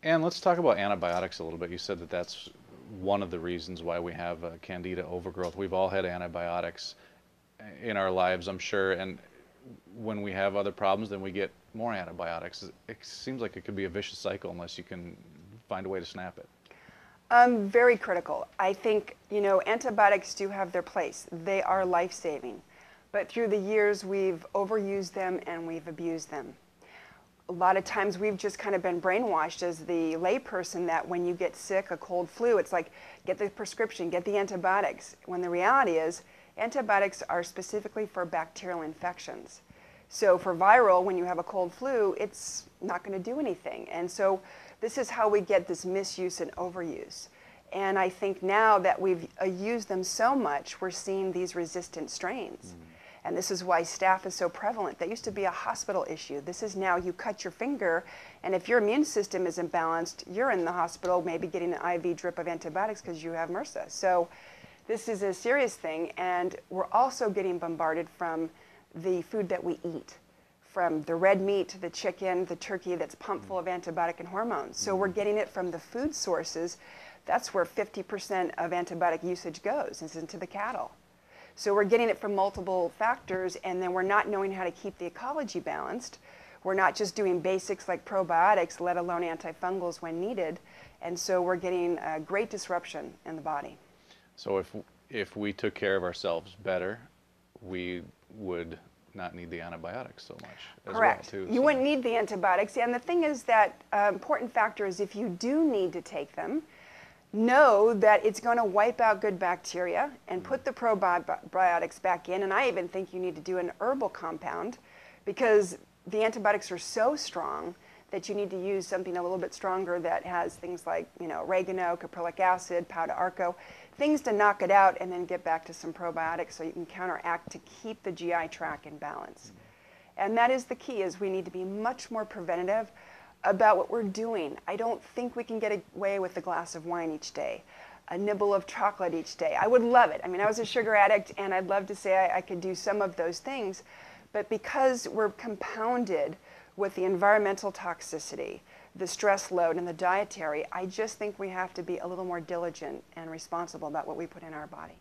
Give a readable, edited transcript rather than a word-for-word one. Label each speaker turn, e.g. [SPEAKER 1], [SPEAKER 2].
[SPEAKER 1] And let's talk about antibiotics a little bit. You said that that's one of the reasons why we have candida overgrowth. We've all had antibiotics in our lives, I'm sure, and when we have other problems, then we get more antibiotics. It seems like it could be a vicious cycle unless you can find a way to snap it.
[SPEAKER 2] Very critical. I think, antibiotics do have their place. They are life-saving. But through the years, we've overused them and we've abused them. A lot of times we've just kind of been brainwashed as the layperson that when you get sick, a cold, flu, it's like, get the prescription, get the antibiotics. When the reality is, antibiotics are specifically for bacterial infections. So for viral, when you have a cold flu, it's not going to do anything. And so this is how we get this misuse and overuse. And I think now that we've used them so much, we're seeing these resistant strains. And this is why staph is so prevalent. That used to be a hospital issue. This is now you cut your finger, and if your immune system is imbalanced, you're in the hospital maybe getting an IV drip of antibiotics because you have MRSA. So this is a serious thing, and we're also getting bombarded from the food that we eat, from the red meat, the chicken, the turkey that's pumped full of antibiotic and hormones. So we're getting it from the food sources. That's where 50% of antibiotic usage goes, is into the cattle. So we're getting it from multiple factors, and then we're not knowing how to keep the ecology balanced. We're not just doing basics like probiotics, let alone antifungals when needed. And so we're getting a great disruption in the body.
[SPEAKER 1] So if we took care of ourselves better, we would not need the antibiotics so much as
[SPEAKER 2] Correct.
[SPEAKER 1] well, too.
[SPEAKER 2] You wouldn't need the antibiotics. And the thing is that important factor is if you do need to take them, know that it's going to wipe out good bacteria and put the probiotics back in. And I even think you need to do an herbal compound because the antibiotics are so strong that you need to use something a little bit stronger that has things like, oregano, caprylic acid, pau d'arco, things to knock it out and then get back to some probiotics so you can counteract to keep the GI tract in balance. And that is the key, is we need to be much more preventative about what we're doing. I don't think we can get away with a glass of wine each day, a nibble of chocolate each day. I would love it. I mean, I was a sugar addict, and I'd love to say I could do some of those things, but because we're compounded with the environmental toxicity, the stress load, and the dietary, I just think we have to be a little more diligent and responsible about what we put in our body.